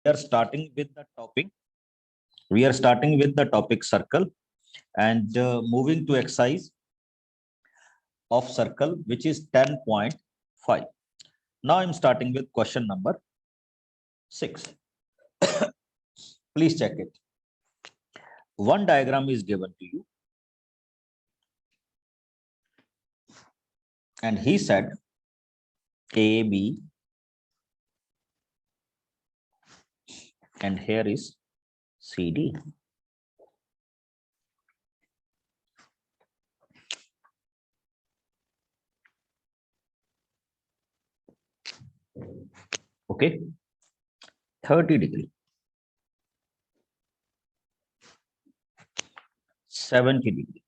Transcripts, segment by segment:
We are starting with the topic. We are starting with the topic circle and moving to exercise of circle, which is 10.5. Now I'm starting with question number 6. Please check it. One diagram is given to you. And he said A, B, and here is CD. Okay, 30 degree, 70 degree.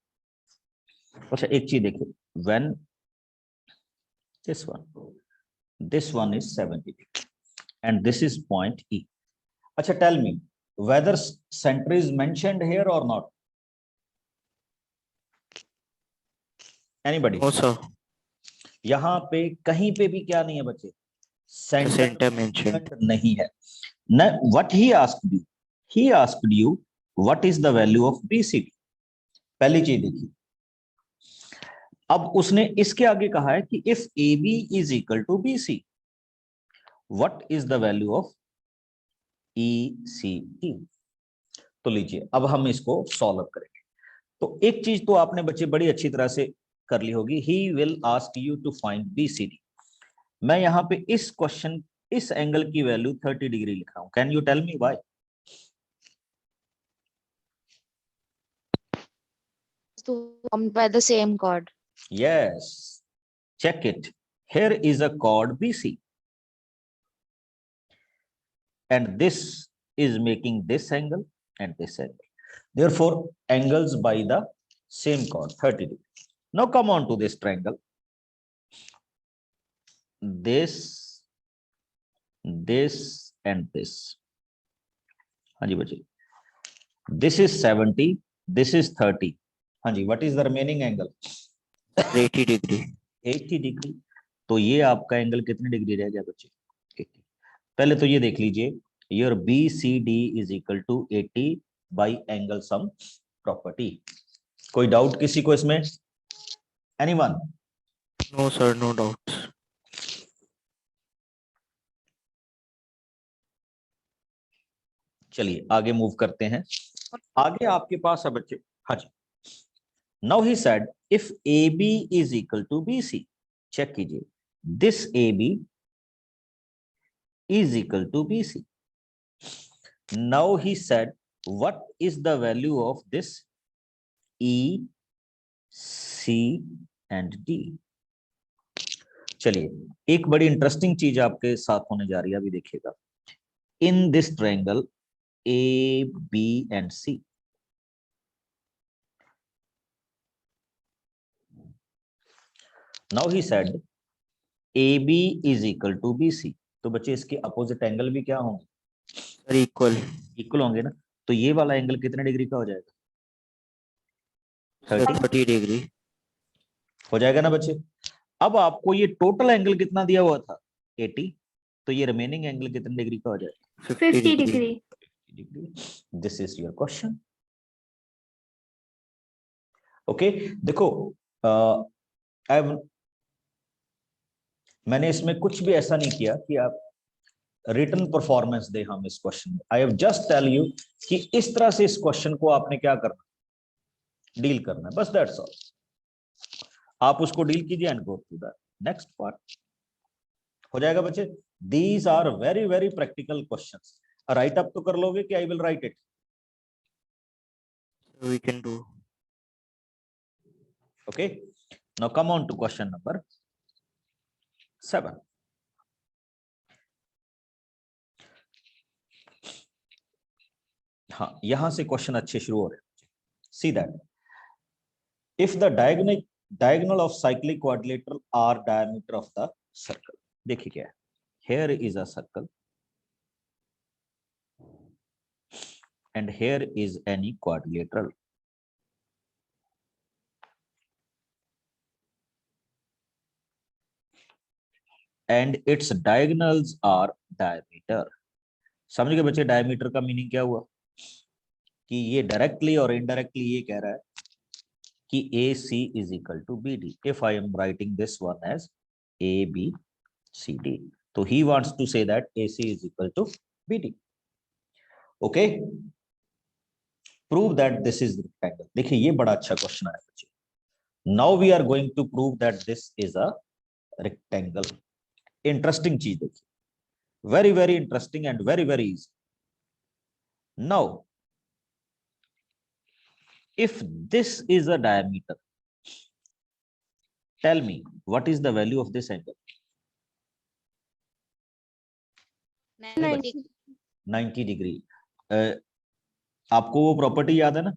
अच्छा एक चीज देखिए, when this one is 70 degree and this is point E. अच्छा, tell me whether center is mentioned here or not. Anybody? No, sir. यहाँ पे कहीं पे भी क्या नहीं है बच्चे, Center mentioned. नहीं है. What he asked you? He asked you what is the value of BCD. पहली चीज देखिए. अब उसने इसके आगे कहा है कि if AB is equal to BC, what is the value of ECE? तो लीजिए अब हम इसको सॉल्व करेंगे. तो एक चीज तो आपने बच्चे बड़ी अच्छी तरह से कर ली होगी. He will ask you to find BCD. मैं यहाँ पे इस क्वेश्चन इस एंगल की वैल्यू 30 डिग्री लिख रहा हूं. Can you tell me why? Formed by the same chord. Yes, check it. Here is a chord BC, and this is making this angle and this angle. Therefore, angles by the same chord, 30 degree. Now come on to this triangle. This, this, and this. हाँ जी बच्चे. This is 70. This is 30. हाँ जी. What is the remaining angle? 80 degree. 80 degree. तो ये आपका angle कितने degree रह गया बच्चे? 80. पहले तो ये देख लीजिए, your BCD is equal to 80 by angle sum property. कोई डाउट किसी को इसमें? Anyone? No, sir. No doubts. चलिए आगे मूव करते हैं. आगे आपके पास है बच्चे. हाँ जी. Now he said if AB is equal to BC. Check कीजिए, this AB is equal to BC. Now he said, what is the value of this E, C and D? चलिए एक बड़ी इंटरेस्टिंग चीज आपके साथ होने जा रही है, अभी देखिएगा. In this triangle A, B and C, now he said AB is equal to BC. तो बच्चे इसके अपोजिट एंगल भी क्या होंगे? Sir, equal. इक्वल होंगे ना. तो ये वाला एंगल कितने डिग्री का हो जाएगा? Sir, 30 degree. हो जाएगा ना बच्चे. अब आपको ये टोटल एंगल कितना दिया हुआ था? 80. तो ये रिमेनिंग एंगल कितने डिग्री का हो जाएगा? 50 degree. This is your question. Okay देखो, मैंने इसमें कुछ भी ऐसा नहीं किया कि आप रिटन परफॉर्मेंस दे हम इस क्वेश्चन में. I have just tell you कि इस तरह से इस क्वेश्चन को आपने क्या करना, डील करना है, बस दैट्स ऑल. आप उसको डील कीजिए and go to the next part. हो जाएगा बच्चे. These are very very practical questions. Write up तो कर लोगे कि I will write it? We can do. Okay, now come on to question number 7. हाँ, यहां से क्वेश्चन अच्छे शुरू हो रहे हैं. See that if the diagonal of cyclic quadrilateral are diameter of the circle. देखिए क्या है, here is a circle and here is any quadrilateral. And its diagonals are diameter. समझ गए बच्चे डायमीटर का मीनिंग क्या हुआ? कि ये डायरेक्टली और इनडायरेक्टली ये कह रहा है कि AC is equal to BD if I am writing this one as ABCD. तो he wants to say that AC is equal to BD. Okay, prove that this is rectangle. देखिए ये बड़ा अच्छा क्वेश्चन आया बच्चे. Now we are going to prove that this is a rectangle. Interesting चीज देखिए, very very interesting and very very easy. Now if this is a diameter, tell me what is the value of this angle? 90. 90 degree. आपको वो property याद है ना,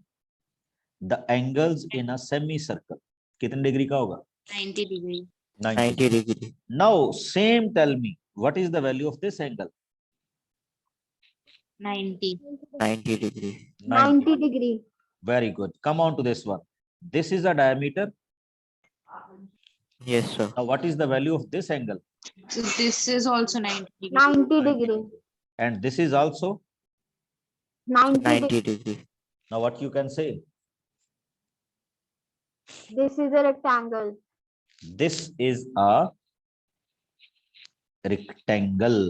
the angles in a semi circle कितने degree का होगा? 90 degree. 90 degree. Now same tell me what is the value of this angle? 90. 90 degree. 90 degree. Very good. Come on to this one. This is a diameter. Yes, sir. Now what is the value of this angle? So this is also 90 degree. 90 degree. And this is also. 90 degree. 90 degree. Now what you can say? This is a rectangle. This is a rectangle.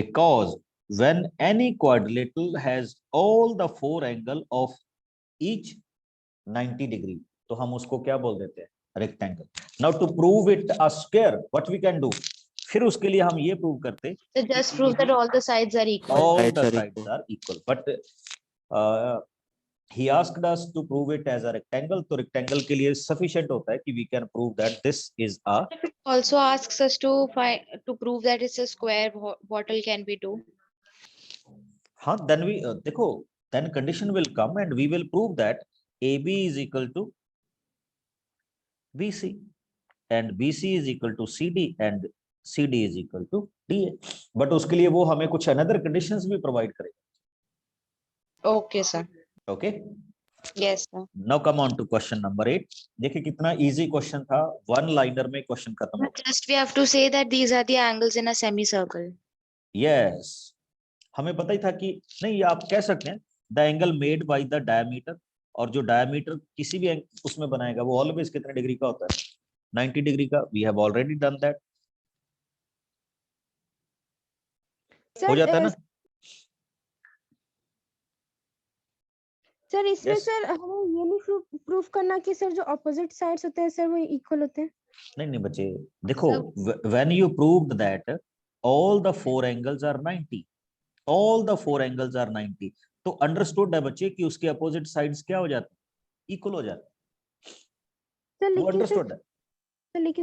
Because when any quadrilateral has all the four angle of each 90 degree, तो हम उसको क्या बोल देते हैं? Rectangle. Now to prove it a square, what we can do? फिर उसके लिए हम ये prove करते So just prove that all the sides are equal. all Sides the are sides equal. are equal. But he asked us to prove it as a rectangle. तो rectangle के लिए sufficient होता है कि we can prove that this is a. Also asks us to prove that it's a square. What all can we do? हाँ, then we देखो, then condition will come and we will prove that AB is equal to BC and BC is equal to CD and CD is equal to DA. But उसके लिए वो हमें कुछ another conditions भी provide करेगा. Okay, sir. Okay. Yes, sir. Now come on to question number 8. देखिए कितना easy question था, one liner में question खत्म हो गया. Just we have to say that these are the angles in a semicircle. Yes, हमें पता ही था कि नहीं, आप कह सकते हैं the angle made by the diameter, और जो diameter किसी भी उसमें बनाएगा वो always कितने डिग्री का होता है? 90 डिग्री का. We have already done that. हो जाता है ना? सर इसमें Yes. सर हमें ये नहीं प्रूफ करना कि सर जो ऑपोजिट साइड्स होते हैं सर वो इक्वल होते हैं. नहीं नहीं बच्चे, देखो when you proved that all the four angles are 90, all the four angles are 90, तो अंडरस्टूड है बच्चे कि उसके अपोजिट साइड्स क्या हो जाते हैं? इक्वल हो जाते हैं. सर वो लेकिन अंडरस्टूड है.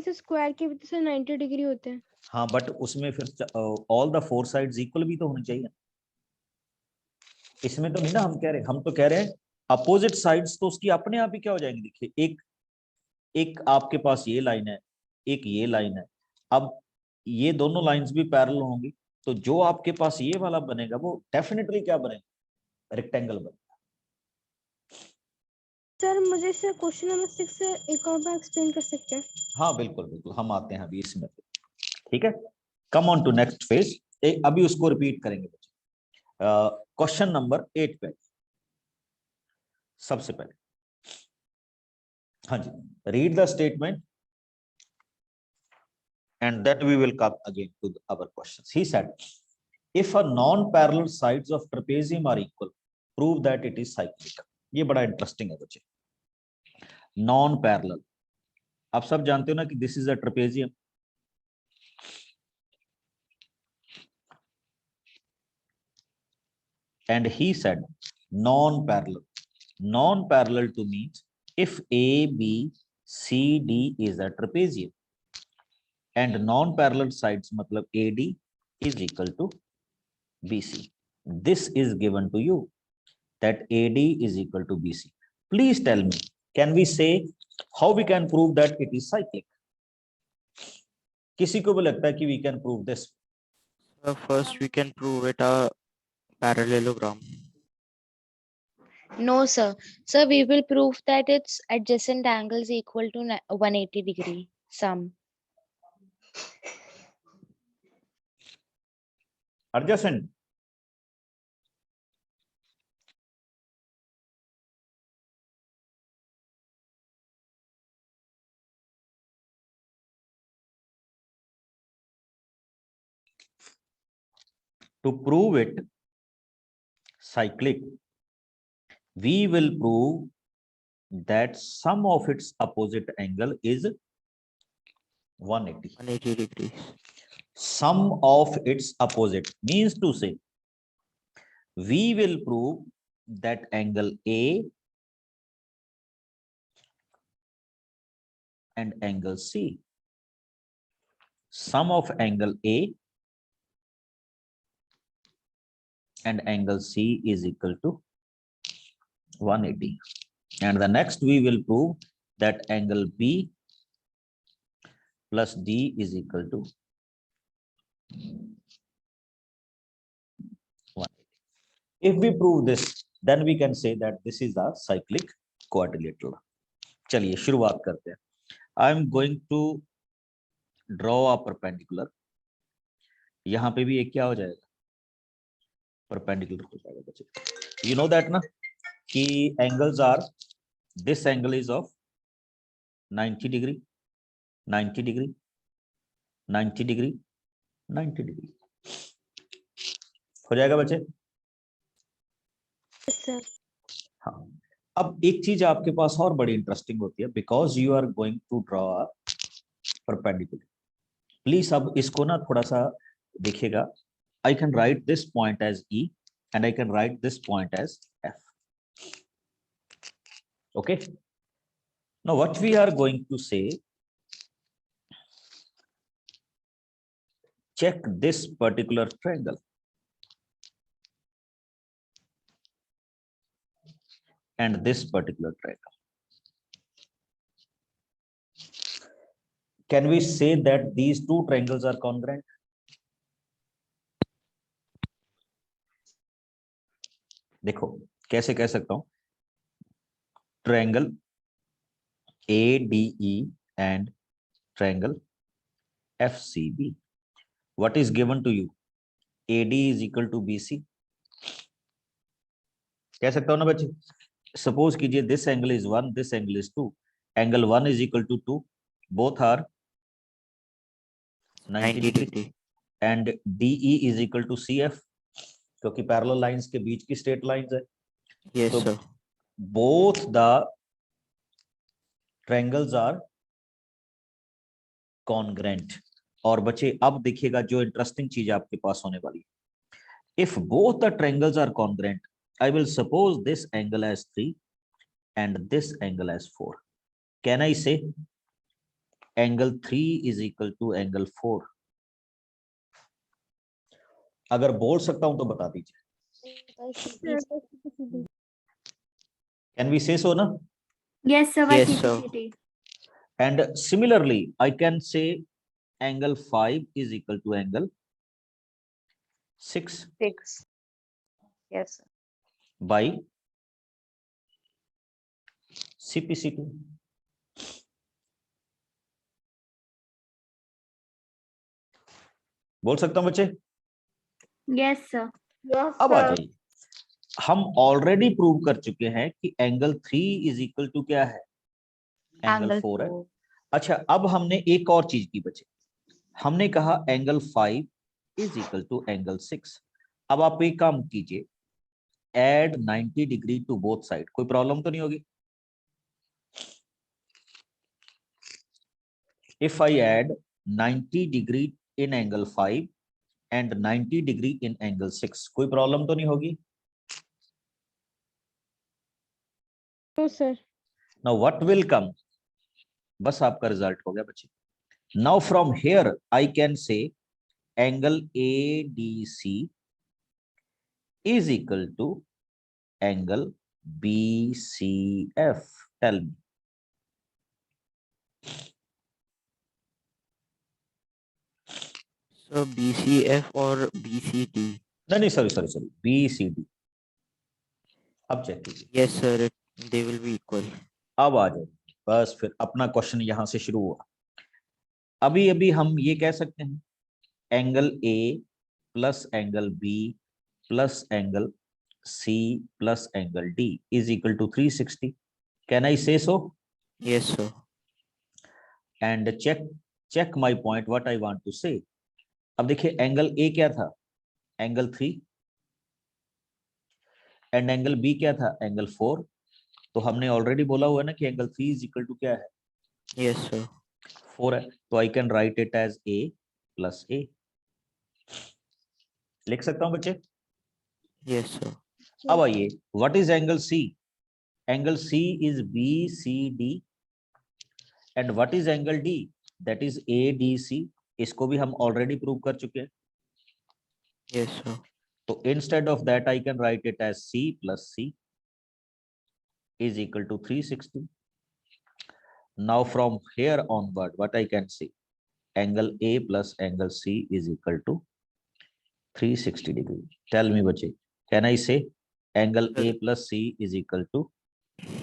सर स्क्वायर के भी तो सर 90 डिग्री होते हैं. हाँ, बट उसमें फिर all the four sides equal भी तो होनी चाहिए. इसमें तो नहीं ना हम कह रहे, हम तो कह रहे हैं अपोजिट साइड्स तो उसकी अपने आप ही क्या हो जाएंगे. देखिए एक आपके पास ये लाइन है, एक ये लाइन है. अब ये दोनों लाइंस भी पैरेलल होंगी, तो जो आपके पास ये वाला बनेगा वो डेफिनेटली क्या बनेगा? रेक्टेंगल बनेगा. सर मुझे सर क्वेश्चन नंबर 6 से एक और बार एक्सप्लेन कर सकते हैं? हाँ बिल्कुल बिल्कुल, हम आते हैं अभी इसमें. ठीक है, come on to next phase. अभी उसको रिपीट करेंगे बच्चे. क्वेश्चन नंबर 8 पे सबसे पहले, हाँ जी, read the statement and then we will come again to our questions. He said, if a non-parallel sides of trapezium are equal, prove that it is cyclic. ये बड़ा इंटरेस्टिंग है बच्चे. Non-parallel, आप सब जानते हो ना कि this is a trapezium. And he said non-parallel. Non-parallel to means if A, B, C, D is a trapezium and non-parallel sides matlab AD is equal to BC. This is given to you that AD is equal to BC. Please tell me, can we say how we can prove that it is cyclic? किसी को भी लगता है कि we can prove this? First, we can prove it a parallelogram. No, sir. Sir, we will prove that its adjacent angles equal to 180 degree sum. adjacent. To prove it cyclic, we will prove that sum of its opposite angle is 180. 180 degrees. Sum of its opposite means to say, we will prove that angle A and angle C, sum of angle A and angle C is equal to 180. And the next we will prove that angle B plus D is equal to 180. If we prove this, then we can say that this is a cyclic quadrilateral. चलिए शुरुआत करते हैं. I am going to draw a perpendicular. यहाँ पे भी एक क्या हो जाएगा, perpendicular हो जाएगा बच्चे. You know that ना कि angles are, this angle is of 90 degree, 90 degree, 90 degree, 90 degree. हो जाएगा बच्चे. सर हाँ, अब एक चीज आपके पास और बड़ी इंटरेस्टिंग होती है, because you are going to draw a perpendicular. Please अब इसको ना थोड़ा सा देखिएगा. I can write this point as E and I can write this point as F. Okay, now what we are going to say, check this particular triangle and this particular triangle. Can we say that these two triangles are congruent? देखो कैसे कह सकता हूं, triangle ADE and triangle FCB. What is given to you? AD is equal to BC. कह सकता हूं ना बच्चे. Suppose कीजिए this angle is 1, this angle is 2. Angle 1 is equal to 2. Both are 90 degree. And DE is equal to CF. क्योंकि parallel lines के बीच की straight lines है. Yes, So sir. both the triangles are congruent. और बच्चे अब देखिएगा जो interesting चीज आपके पास होने वाली है. If both the triangles are congruent, I will suppose this angle as 3 and this angle as 4. Can I say angle 3 is equal to angle 4? अगर बोल सकता हूं तो बता दीजिए. Can we say so, na? Yes, sir. By Yes, sir. CPCT. And similarly, I can say angle 5 is equal to angle 6 6. Yes, sir. by CPCT. बोल सकता हूं बच्चे. Yes, sir. यस अब आ सर जाइए. हम ऑलरेडी प्रूव कर चुके हैं कि एंगल 3 इज इक्वल टू क्या है, एंगल 4 है. अच्छा, अब हमने एक और चीज की बच्चे. हमने कहा angle 5 is equal to angle 6. अब आप एक काम कीजिए, add 90 degree to both side. कोई प्रॉब्लम तो नहीं होगी? If I add 90 degree in angle 5 and 90 degree in angle 6, कोई प्रॉब्लम तो नहीं होगी? No sir now what will come, बस आपका रिजल्ट हो गया बच्चे. Now from here I can say angle ADC is equal to angle BCF. Tell me. So BCF or BCD? नहीं सॉरी BCD. अब चेक कीजिए. Yes, sir. They will be equal. अब आ जाए. बस फिर अपना क्वेश्चन यहां से शुरू हुआ. अभी हम ये कह सकते हैं angle A plus angle B plus angle C plus angle D is equal to 360. Can I say so? Yes, sir. And check my point what I want to say. अब देखिए एंगल ए क्या था, angle 3, and angle B क्या था, angle 4. तो हमने already बोला हुआ है ना कि एंगल 3 इज इक्वल टू क्या है, Yes, sir. 4 है. तो I can write it as A plus A. लिख सकता हूं बच्चे. Yes, sir. अब आइए, what is angle C? Angle C is B C D. And what is angle D? That is A D C. इसको भी हम ऑलरेडी प्रूव कर चुके हैं. Yes, sir. तो instead of that I can write it as C plus C is equal to 360. Now from here onward, what I can see, angle A plus angle C is equal to 360 degree. Tell me bache, can I say angle A plus C is equal to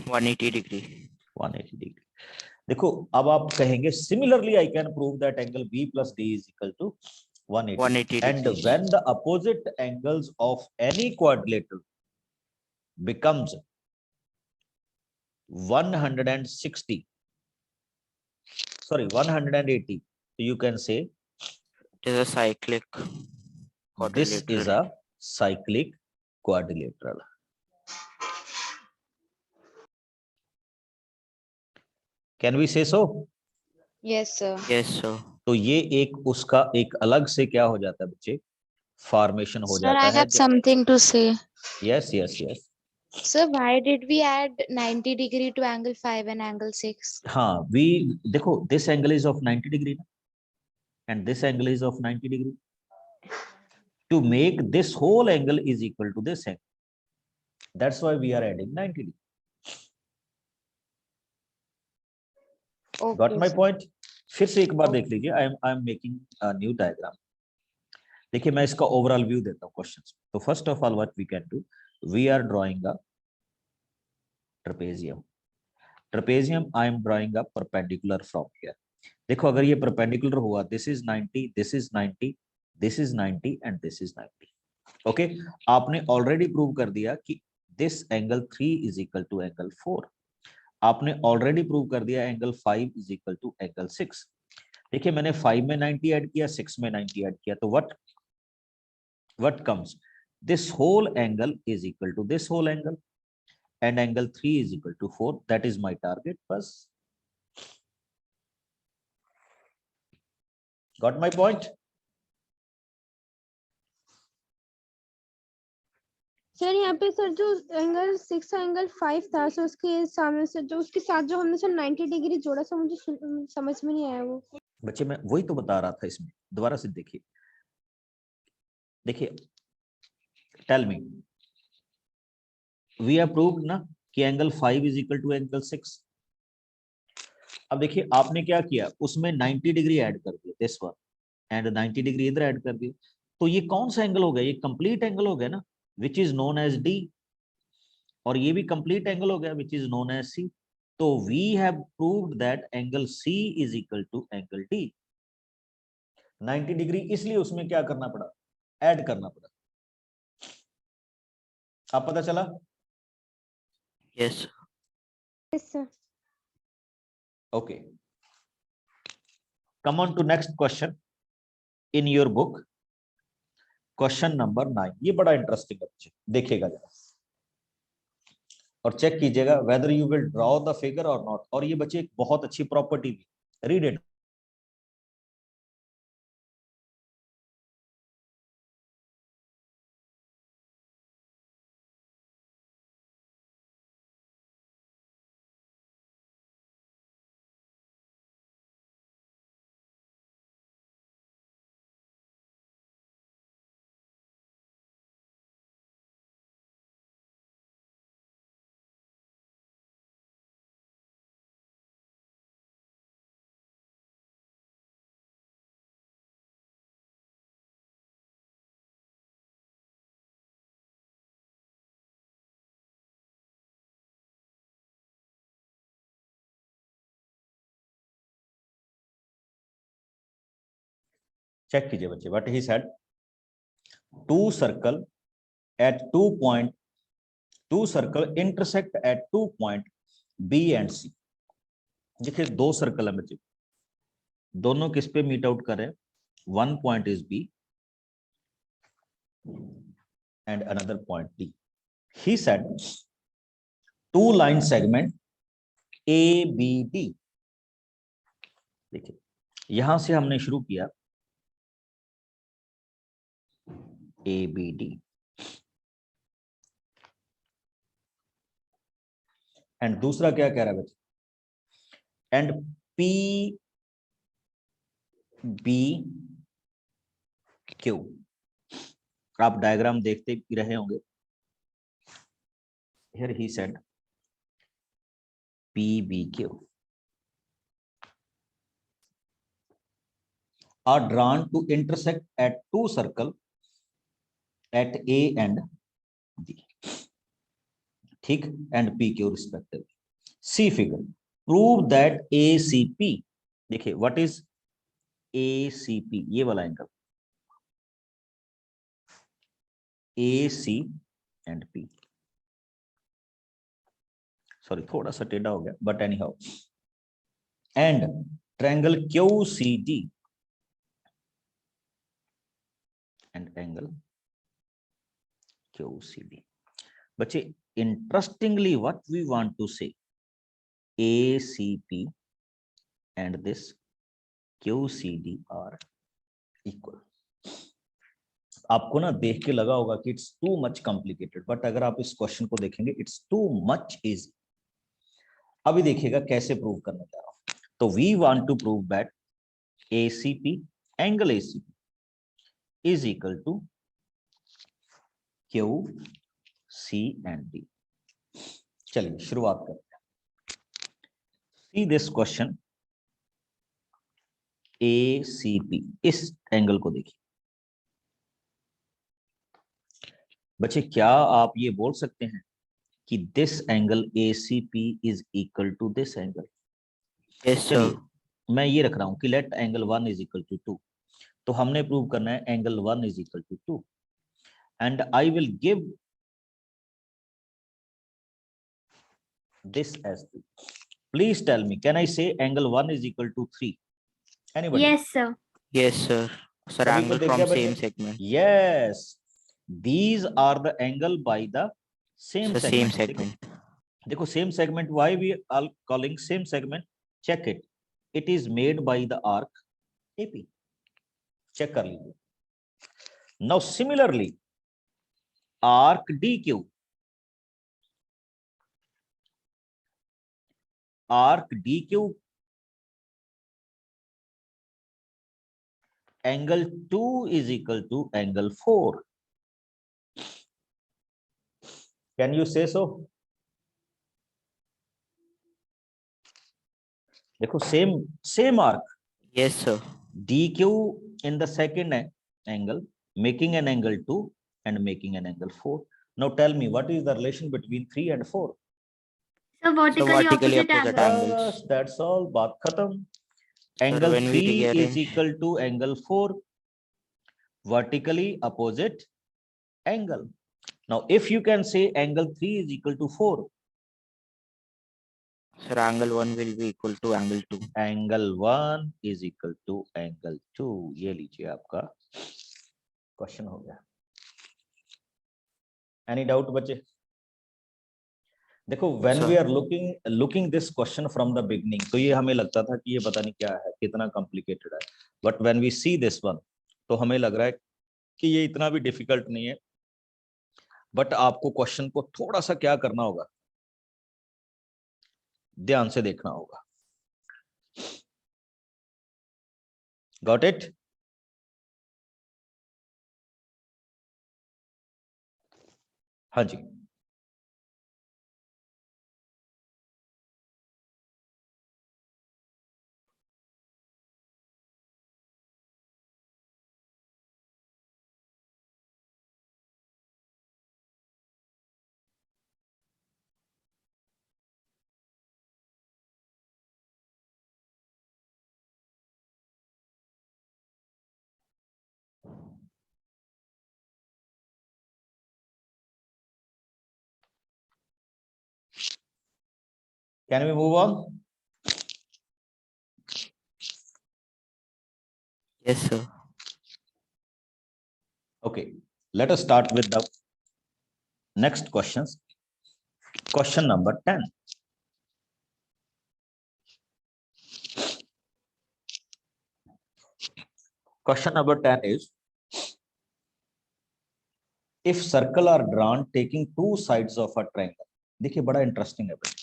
180 degree. 180 degree? देखो अब आप कहेंगे similarly I can prove that angle B plus D is equal to 180. 180 And degrees. when the opposite angles of any quadrilateral becomes 160, sorry 180, so you can say It is a cyclic this is quadrilateral. a cyclic quadrilateral. Can we say so? Yes, sir. Yes, sir. तो ये एक उसका एक अलग से क्या हो जाता है बच्चे, फॉर्मेशन हो Sir, जाता I है. have something to say. Yes yes yes. Sir, why did we add 90 degree to angle 5 and angle 6? हाँ, we देखो this angle is of 90 degree and this angle is of 90 degree. To make this whole angle is equal to this angle, that's why we are adding 90 degree. Got Okay, my sir. point? फिर से एक बार देख लीजिए. I am making a new diagram. देखिए मैं इसका overall view देता हूँ क्वेश्चंस. तो first of all what we can do, we are drawing a trapezium. Trapezium I am drawing a perpendicular from here. देखो अगर ये परपेंडिकुलर हुआ, this is 90, this is 90, this is 90 and this is 90. Okay, आपने already prove कर दिया कि this angle 3 is equal to angle 4. आपने already prove कर दिया angle 5 is equal to angle 6. देखिए मैंने 5 में 90 ऐड किया, 6 में 90 ऐड किया, तो what comes, this whole angle is equal to this whole angle and angle 3 is equal to 4. That is my target. Bas. Got my point? Sir यहाँ पे sir जो एंगल 6 एंगल 5 था, सो उसके सामने से जो उसके साथ जो हमने सर 90 डिग्री जोड़ा, सर मुझे समझ में नहीं आया वो. बच्चे मैं वही तो बता रहा था. इसमें दोबारा से देखिए, देखिए tell me, we have proved ना कि angle 5 is equal to angle 6. अब देखिए आपने क्या किया, उसमें 90 डिग्री ऐड कर दिया, दिस वन, एंड 90 डिग्री इधर ऐड कर दिया. तो ये कौन सा एंगल हो गया, ये कंप्लीट एंगल हो गया ना, which is known as D. और ये भी कंप्लीट एंगल हो गया which is known as C. तो we have proved that angle C is equal to angle D. 90 degree इसलिए उसमें क्या करना पड़ा, ऐड करना पड़ा. आप पता चला? Yes. Yes sir. Okay. Come on to next question in your book. Question number 9. ये बड़ा इंटरेस्टिंग है बच्चे, देखिएगा जरा और चेक कीजिएगा whether you will draw the figure or not. और ये बच्चे एक बहुत अच्छी प्रॉपर्टी भी, read it. चेक कीजिए बच्चे, what he said. two circle at 2 point, two circle intersect at 2 point B and C. देखिए दो सर्कल है बच्चे, दोनों किस पे मीट आउट कर रहे हैं? One point is B and another point D. He said two line segment ABD. देखिए यहां से हमने शुरू किया ABD एंड दूसरा क्या कह रहा है बच्चे? And PBQ. आप डायग्राम देखते भी रहे होंगे. Here he said PBQ are drawn to intersect at two circle at A and B. ठीक, and PQ respectively. See figure. Prove that ACP. देखिए what is ACP? ये वाला angle AC and P. Sorry थोड़ा सा टेढ़ा हो गया, but anyhow. And triangle QCD and angle QCD. बच्चे interestingly what we want to say ACP and this QCD are equal. आपको ना देख के लगा होगा कि it's too much complicated, but अगर आप इस क्वेश्चन को देखेंगे इट्स टू मच इजी. अभी देखिएगा कैसे प्रूव करने जा रहा हूं. तो we want to prove that ACP angle ACP is equal to QC and D. चलिए शुरुआत करते हैं. See this question ACP. इस एंगल को देखिए बच्चे, क्या आप ये बोल सकते हैं कि this angle ACP is equal to this angle? Yes, चलिए sir. मैं ये रख रहा हूं कि let angle 1 is equal to 2. तो हमने प्रूव करना है angle 1 is equal to 2 and I will give this as 2. Please tell me, can I say angle 1 is equal to 3? Anybody? Yes, sir. Yes, sir. Sir, सभी को angle देख from गया बच्चे? same segment. Yes, these are the angle by the same Sir, same segment. segment. देखो same segment, why we are calling same segment? Check it. It is made by the arc AP. Check कर लीजिए. Now similarly, arc DQ. Arc DQ angle 2 is equal to angle 4. Can you say so? देखो same arc. Yes, sir. DQ in the second angle, making an angle 2 and making an angle 4. Now tell me, what is the relation between 3 and 4? So vertically vertically opposite opposite angles. angles. Yes, that's all. Baat khatam. Sir, Angle when we 3 is rearrange, equal to angle 4. Vertically opposite angle. Now, if you can say angle 3 is equal to 4, sir, angle 1 will be equal to angle 2. angle 1 is equal to angle 2. ये लीजिए आपका question हो गया. Any doubt बच्चे? देखो when we are looking this question from the beginning, तो ये हमें लगता था कि ये पता नहीं क्या है, कितना complicated है. But when we see this one, तो हमें लग रहा है कि ये इतना भी डिफिकल्ट नहीं है. बट आपको क्वेश्चन को थोड़ा सा क्या करना होगा, ध्यान से देखना होगा. Got it? हाँ जी. Can we move on? Yes, sir. Okay, let us start with the next questions. Question number 10. Question number 10 is, if circle are drawn taking two sides of a triangle. देखिए बड़ा interesting है भाई.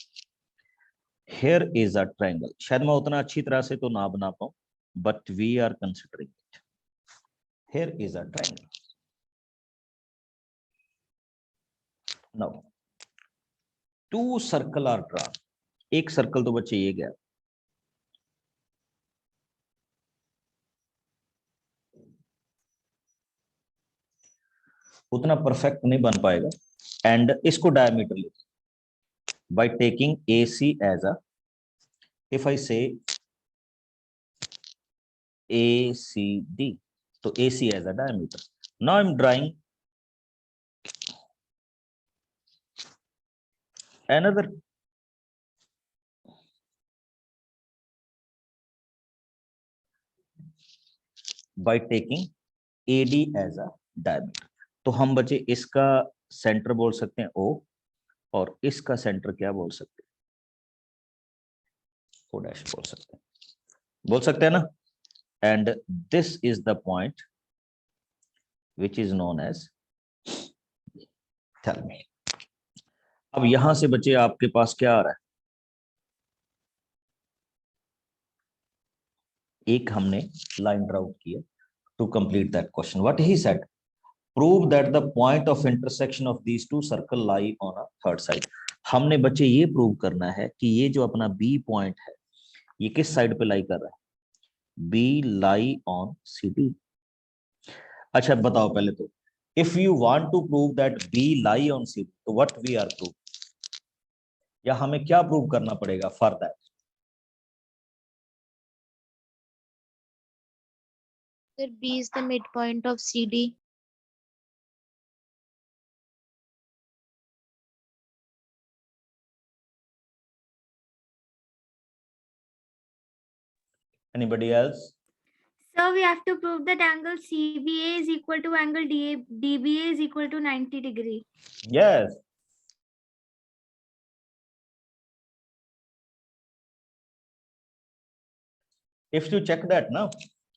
Here is a triangle. शायद मैं उतना अच्छी तरह से तो ना बना पाऊं, but we are considering it. Here is a triangle. Now, two circle are drawn. एक सर्कल तो बच्चे ये गया. उतना परफेक्ट नहीं बन पाएगा. एंड इसको डायमीटर लेते by taking AC as a, if I say ACD, so AC as a diameter. Now I'm drawing another by taking AD as a diameter. तो हम बचे इसका सेंटर बोल सकते हैं O और इसका सेंटर क्या बोल सकते हैं? O डैश बोल सकते हैं ना? And this is the point which is known as, tell me. अब यहां से बचे आपके पास क्या आ रहा है? एक हमने लाइन ड्रा आउट किया to complete that question. What he said, prove that the point of intersection of these two circle lie on a third side. हमने बच्चे ये प्रूव करना है कि ये जो अपना B पॉइंट है ये किस साइड पे लाई कर रहा है? B lie on CD. अच्छा बताओ पहले तो, if you want to prove that B lie on CD, तो what we are prove, या हमें क्या प्रूव करना पड़ेगा for that? Sir, B is the midpoint of CD. Anybody else? So we have to prove that angle CBA is equal to angle DBA is equal to 90 degree. Yes. If you check that ना,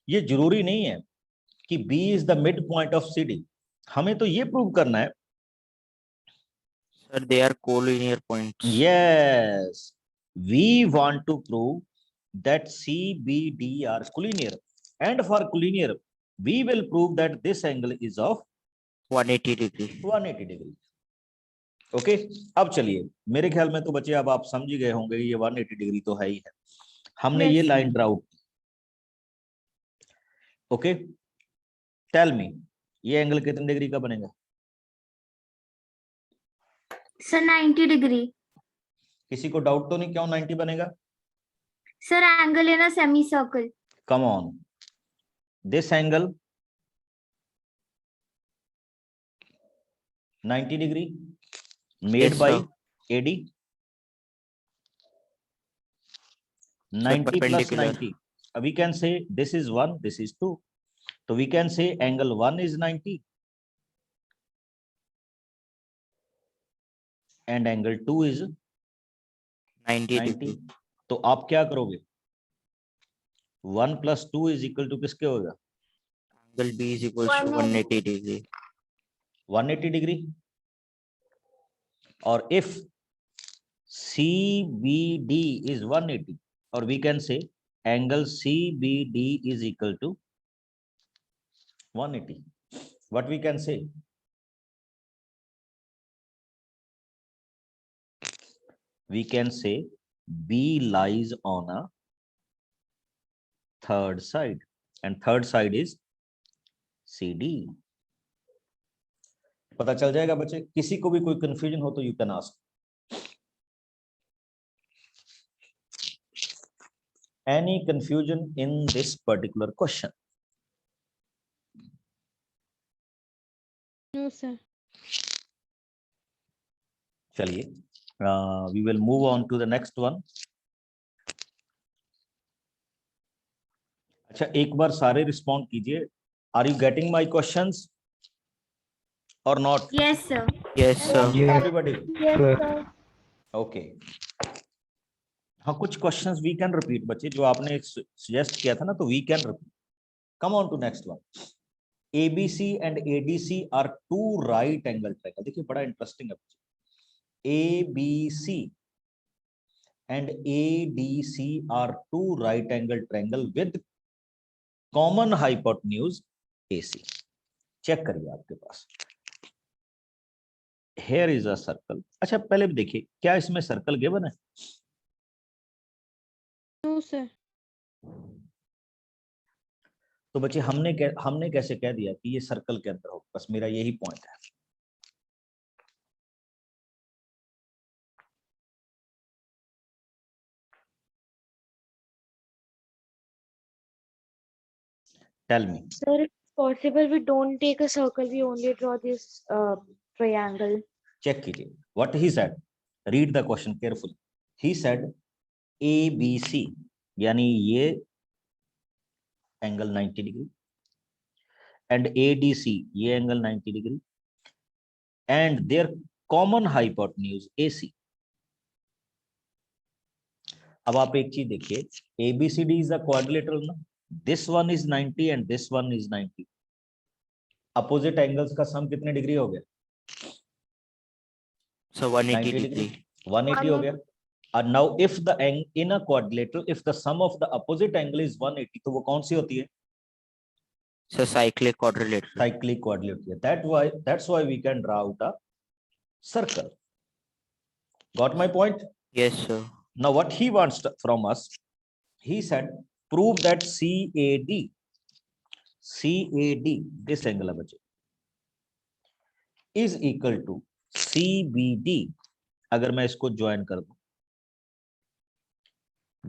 ये जरूरी नहीं है कि B is the midpoint of CD. हमें तो ये prove करना है. Sir, they are collinear points. Yes, we want to prove that CBD are collinear, and for collinear, we will prove that this angle is of 180 degree. 180 degree. Okay, अब चलिए, मेरे ख्याल में तो बच्चे अब आप समझ गए होंगे ये 180 डिग्री तो है ही है. हमने Yes, ये sir. Line draw out. Okay, tell me, ये एंगल कितने डिग्री का बनेगा? Sir, 90 degree. किसी को डाउट तो नहीं क्यों 90 बनेगा? Sir, angle in a semicircle. Come on, this angle 90 degree made Yes, by sir. AD. 90 plus perpendicular. 90. We can say this is 1, this is 2. So we can say angle 1 is 90 and angle 2 is 90 90. degree. तो आप क्या करोगे? 1 plus 2 is equal to किसके होगा? Angle B is equal to 180 degree. 180 degree. Or if CBD is 180, or we can say angle CBD is equal to 180. What we can say? We can say B lies on a third side, and third side is CD. पता चल जाएगा बच्चे? किसी को भी कोई confusion हो तो you can ask. Any confusion in this particular question? No, sir. चलिए We will move on to the next one. अच्छा, एक बार सारे रिस्पॉन्ड कीजिए. Are you getting my questions or not? Yes, sir. Yes, sir. Everybody. Yes, sir. Okay. हाँ, कुछ questions we can repeat बच्चे, जो आपने सजेस्ट किया था ना, तो we can repeat. Come on to next one. ABC and ADC are two right angle triangle. देखिए बड़ा इंटरेस्टिंग है बच्चे. ABC and ADC are two right angle triangle with common hypotenuse AC. Check करिए आपके पास. Here is a circle. अच्छा, पहले भी देखिए क्या इसमें सर्कल गिवन है. No, sir. तो बच्चे हमने कैसे कह दिया कि ये सर्कल के अंदर हो. बस मेरा यही पॉइंट है. Tell me. Sir, if possible, we don't take a circle, we only draw this triangle. Check कीजिए. What he said. Read the question carefully. He said ABC, यानी ये एंगल 90 डिग्री, and ADC ये angle 90 degree, and their common hypotenuse AC. अब आप एक चीज देखिए, ABCD is a quadrilateral ना. This one is 90 and this one is 90. Opposite angles का सम कितने डिग्री हो गया? So 180 degree. 180 हो गया. And now if the in a quadrilateral, if the sum of the opposite angle is 180, तो वो कौन सी होती है? So cyclic quadrilateral. Cyclic quadrilateral. That's why we can draw out a circle. Got my point? Yes, sir. Now what he wants from us, he said prove that CAD, this angle है बच्चे, is equal to CBD. अगर मैं इसको join कर दूं,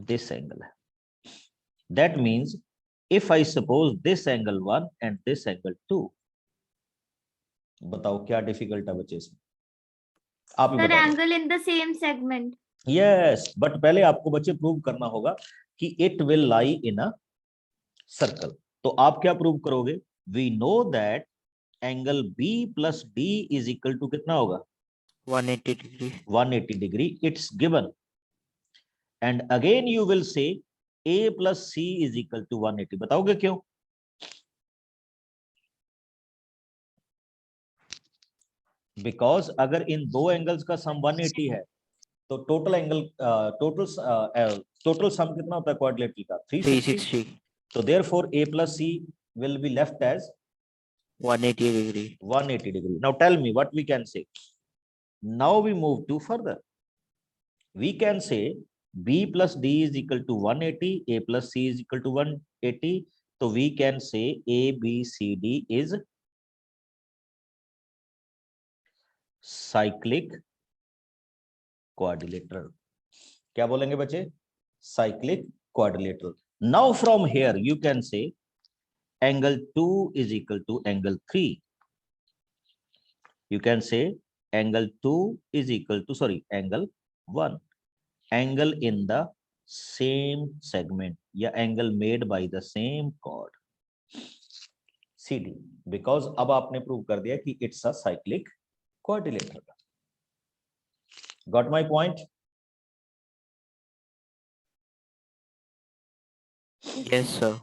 this angle है. That means if I suppose this angle 1 and this angle 2, बताओ क्या डिफिकल्ट है बच्चे इसमें? आप ही Sir, बताओ. angle in the same segment. Yes, but पहले आपको बच्चे प्रूव करना होगा कि it will lie in a circle. तो आप क्या प्रूव करोगे? We know that angle B plus D is equal to कितना होगा? 180 degree. 180 degree. It's given. And again you will say A plus C is equal to 180. बताओगे क्यों? Because अगर इन दो एंगल्स का सम 180 है, तो टोटल एंगल टोटल सम कितना होता है क्वाड्रिलेटरल का? 360. 360. So therefore A plus C will be left as 180 degree. 180 degree. Now tell me what we can say. Now we move to further. We can say B plus D is equal to 180, A plus C is equal to 180. So we can say ABCD is cyclic quadrilateral. क्या बोलेंगे बच्चे? Cyclic quadrilateral. Now from here you can say angle 2 is equal to angle 3. You can say angle 2 is equal to, angle 1. Angle in the same segment, या angle made by the same chord CD. Because अब आपने prove कर दिया कि it's a cyclic quadrilateral. Got my point? Yes, sir.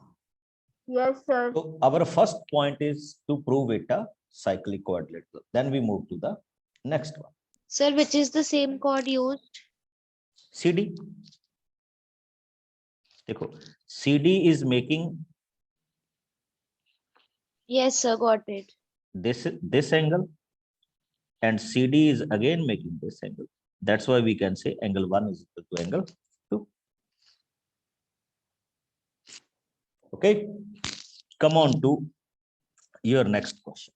Yes, sir. So our first point is to prove it a cyclic quadrilateral. Then we move to the next one. Sir, which is the same chord used? CD. देखो, CD is making Yes, sir, got it. this angle, and CD is again making this angle. That's why we can say angle 1 is equal to angle 2. Okay, come on to your next question.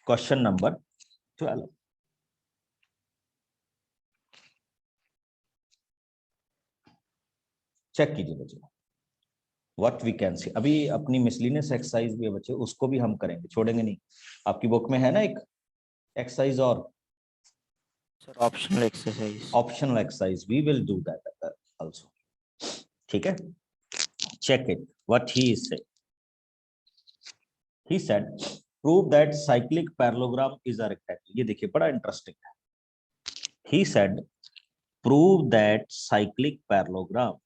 Question number 12. चेक कीजिए बच्चों. What we can see. अभी अपनी miscellaneous exercise भी है बच्चे, उसको भी हम करेंगे, छोड़ेंगे नहीं। आपकी बुक में है ना एक एक्सरसाइज और Sir, optional exercise. Optional exercise, we will do that also. ठीक है, check it what he is saying. He said prove that cyclic parallelogram is a rectangle. ये देखिए बड़ा इंटरेस्टिंग है। He said prove that cyclic parallelogram,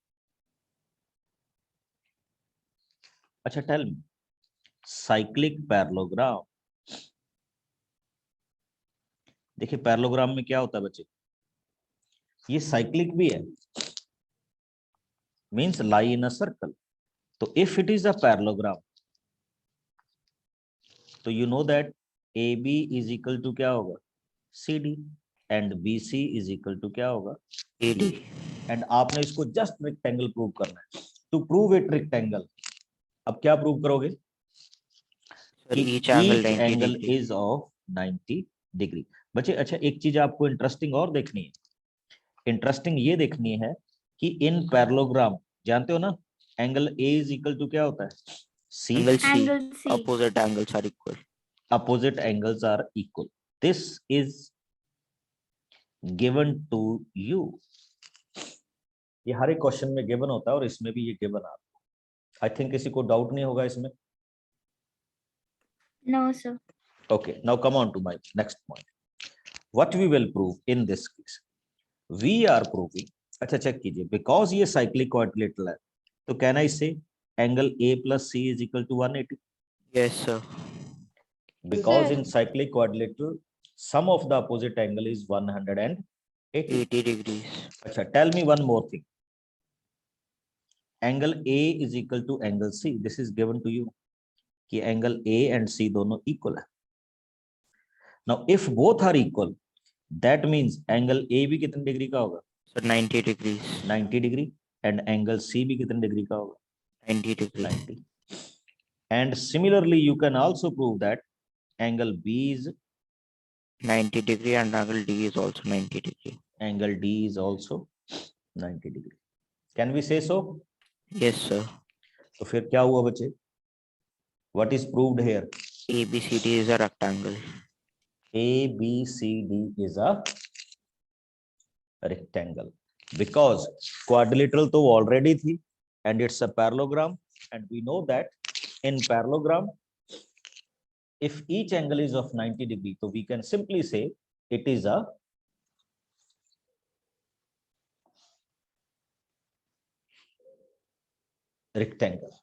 अच्छा tell me cyclic parallelogram, देखिए parallelogram में क्या होता है बच्चे, ये साइक्लिक भी है, means lie in a circle. तो if it is a parallelogram, तो you know that A B is equal to क्या होगा, C D, and B C is equal to क्या होगा, AD. एंड आपने इसको जस्ट रेक्टेंगल प्रूव करना है। टू प्रूव इट रेक्टेंगल, अब क्या प्रूव करोगे Sir, कि each angle each 90 angle degree. is of 90 degree. बच्चे अच्छा एक चीज आपको इंटरेस्टिंग और देखनी है, इंटरेस्टिंग ये देखनी है कि इन पैरेललोग्राम, जानते हो ना angle A is equal to क्या होता है, सी, Angle C. Angle C. Opposite angles are equal. opposite angles are equal. This is given to you. ये हर एक क्वेश्चन में गिवन होता है और इसमें भी ये गिवन आता है। आई थिंक किसी को डाउट नहीं होगा इसमें। No, sir. Okay, now come on to my next point. What we will prove in this case, we are proving, अच्छा चेक कीजिए, because ये cyclic quadrilateral है, तो can I say angle A plus C is equal to 180? Yes, sir. Because Sir. in cyclic quadrilateral sum of the opposite angle is 180. 80 degrees. अच्छा tell me one more thing, angle A is equal to angle C, this is given to you कि angle A and C दोनों equal है। Now if both are equal, that means angle A भी कितने degree का होगा, Sir, 90 degrees. 90 degree, and angle C भी कितने degree का होगा, 90 degrees. 90। And similarly you can also prove that angle B is 90 degree and angle D is also 90 degree. Angle D is also 90 degree. Can we say so? Yes, sir. तो फिर क्या हुआ बच्चे, what is proved here, ABCD is a rectangle. ABCD is a rectangle because quadrilateral तो already थी and it's a parallelogram, and we know that in parallelogram if each angle is of 90 degree, so we can simply say it is a rectangle।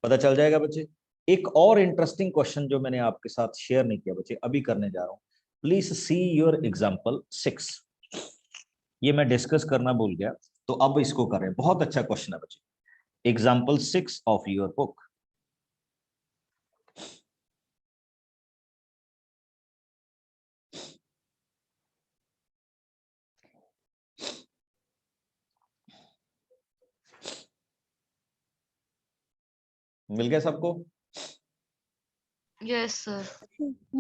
पता चल जाएगा बच्चे। एक और interesting question जो मैंने आपके साथ शेयर नहीं किया बच्चे, अभी करने जा रहा हूं। प्लीज सी योर एग्जांपल 6, ये मैं डिस्कस करना भूल गया, तो अब इसको कर रहे हैं। बहुत अच्छा क्वेश्चन है बच्चे, एग्जांपल 6 ऑफ योर बुक। मिल गया सबको? Yes, sir.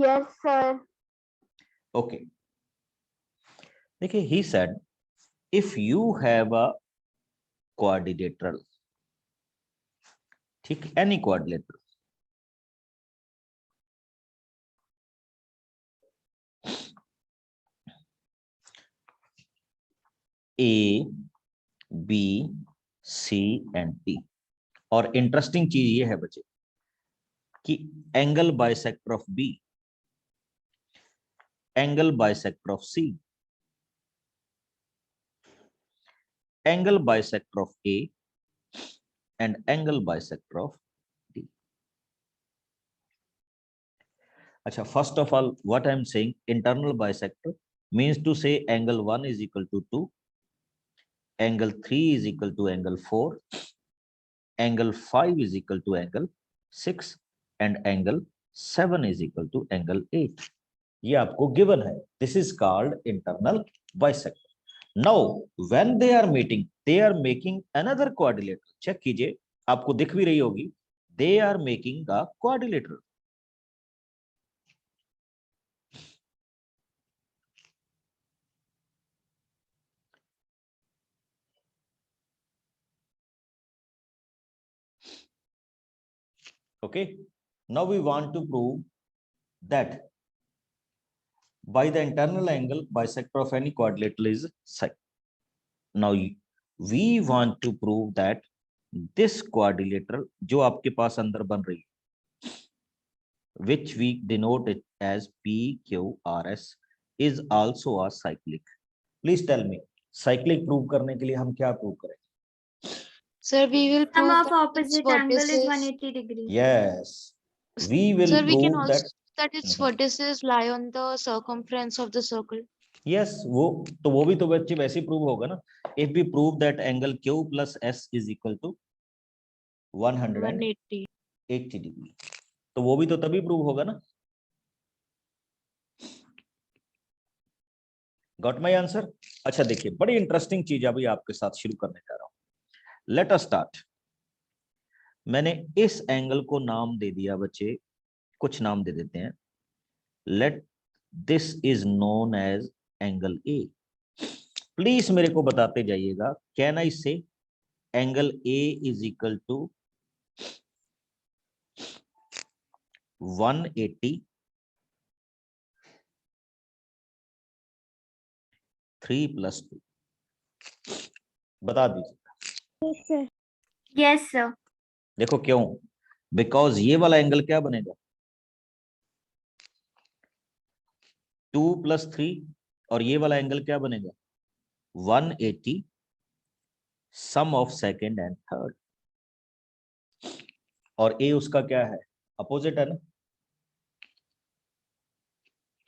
Yes, sir. Okay, देखिए he said if you have a quadrilateral, ठीक, any quadrilateral, A B C and D, और इंटरेस्टिंग चीज ये है बच्चे कि angle bisector of B, angle bisector of C, angle bisector of A and angle bisector of D. अच्छा, first of all what I am saying, internal bisector means to say angle 1 is equal to 2, angle 3 is equal to angle 4, angle 5 is equal to angle 6, and angle 7 is equal to angle 8। ये आपको given है, this is called internal bisector. Now when they are meeting, they are making another quadrilateral, check कीजिए, आपको दिख भी रही होगी, they are making a quadrilateral. Okay, now we want to prove that by the internal angle bisector of any quadrilateral is psi. Now we want to prove that this quadrilateral जो आपके पास अंदर बन रही है, which we denote it as PQRS, is also a cyclic. Please tell me, cyclic prove करने के लिए हम क्या prove करें? Sir, we will Sum prove of that its opposite angle is vertices. 180 degrees. Yes, we will Sir, we can prove also that. that its vertices lie on the circumference of the circle. Yes, वो भी तो बच्चे वैसे prove होगा ना. If we prove that angle Q plus S is equal to 180 degree, तो वो भी तो तभी प्रूव होगा ना. Got my answer? अच्छा देखिए, बड़ी इंटरेस्टिंग चीज अभी आपके साथ शुरू करने जा रहा हूं. Let us start. मैंने इस एंगल को नाम दे दिया बच्चे, कुछ नाम दे देते हैं. Let this is known as angle A. Please मेरे को बताते जाइएगा, can I say angle A is equal to 180 3 plus 2. बता दीजिए. Yes, sir. Yes, sir. देखो क्यों, बिकॉज ये वाला एंगल क्या बनेगा 2 plus 3 और ये वाला एंगल क्या बनेगा 180 सम ऑफ सेकेंड एंड थर्ड. और ए उसका क्या है, अपोजिट है ना.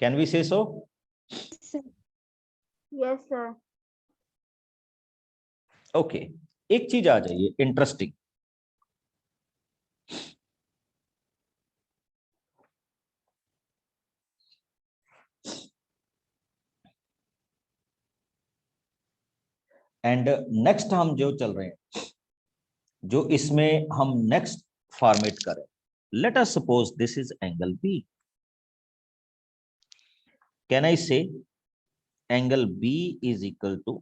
Can we say so? Yes, sir. Okay, एक चीज आ जाइए इंटरेस्टिंग. एंड नेक्स्ट हम जो चल रहे हैं, जो इसमें हम नेक्स्ट फॉर्मेट करें. Let us suppose this is angle B. Can I say angle B is equal to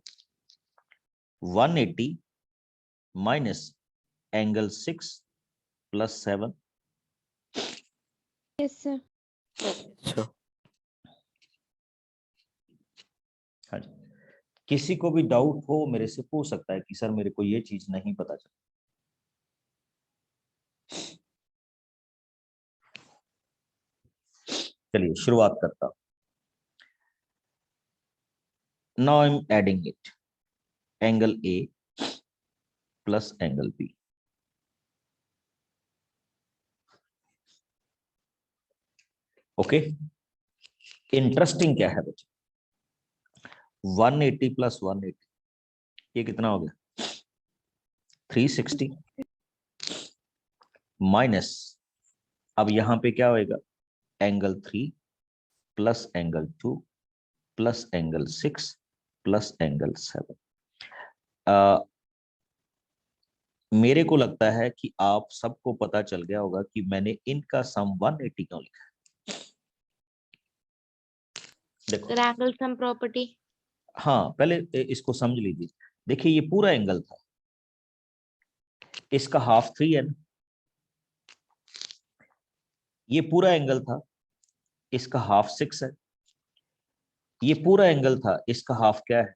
180 minus angle 6 plus 7. Yes, sir. So हाँ जी, किसी को भी डाउट हो मेरे से पूछ सकता है कि सर मेरे को ये चीज नहीं पता चला. चलिए शुरुआत करता हूं. Now I am adding it, angle A plus angle B. Okay, interesting क्या है बच्चे, 180 प्लस 180 ये कितना हो गया 360 माइनस, अब यहां पे क्या होएगा angle 3 plus angle 2 plus angle 6 plus angle 7. मेरे को लगता है कि आप सबको पता चल गया होगा कि मैंने इनका सम 180 क्यों लिखा है. देखो Sir, angle sum property. हाँ, पहले इसको समझ लीजिए. देखिए ये पूरा एंगल था, इसका हाफ 3 है ना. ये पूरा एंगल था, इसका हाफ 6 है. ये पूरा एंगल था, इसका हाफ क्या है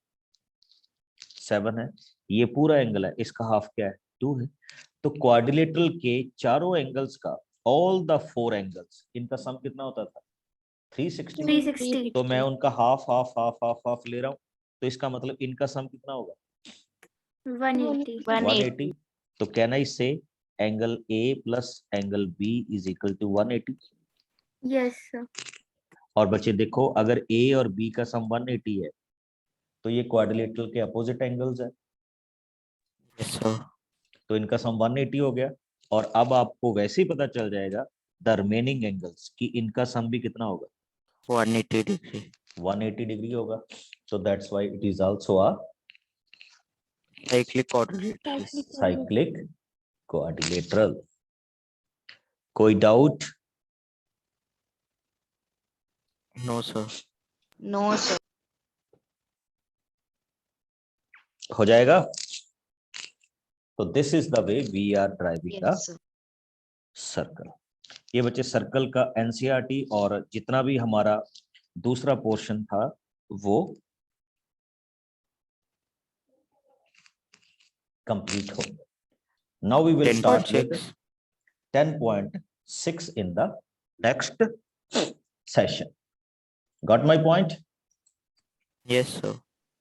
7 है. ये पूरा एंगल है, इसका हाफ क्या है 2 है. तो क्वाड्रिलेटरल के चारों एंगल्स का, ऑल द 4 एंगल्स, इनका सम कितना होता था 360. 360. तो मैं उनका half half half half half ले रहा हूं, तो इसका मतलब इनका सम कितना होगा 180. 180. तो can I say angle A plus angle B is equal to 180. Yes, sir. और बच्चे देखो, अगर ए और बी का सम 180 है तो ये क्वाड्रिलेटरल के अपोजिट एंगल्स है, yes, sir. तो इनका सम 180 हो गया. और अब आपको वैसे ही पता चल जाएगा द रिमेनिंग एंगल्स कि इनका सम भी कितना होगा 180 degree. 180 डिग्री होगा. तो that's why it is also a Cyclic quadrilateral. Cyclic quadrilateral. कोई doubt? No, sir. No, sir. हो जाएगा. तो this is the way we are driving Yes, sir. Circle. ये बच्चे सर्कल का एनसीईआरटी और जितना भी हमारा दूसरा पोर्शन था वो कंप्लीट हो गया। Now we will start with 10.6. 10.6 in the next session. Got my point? Yes, sir.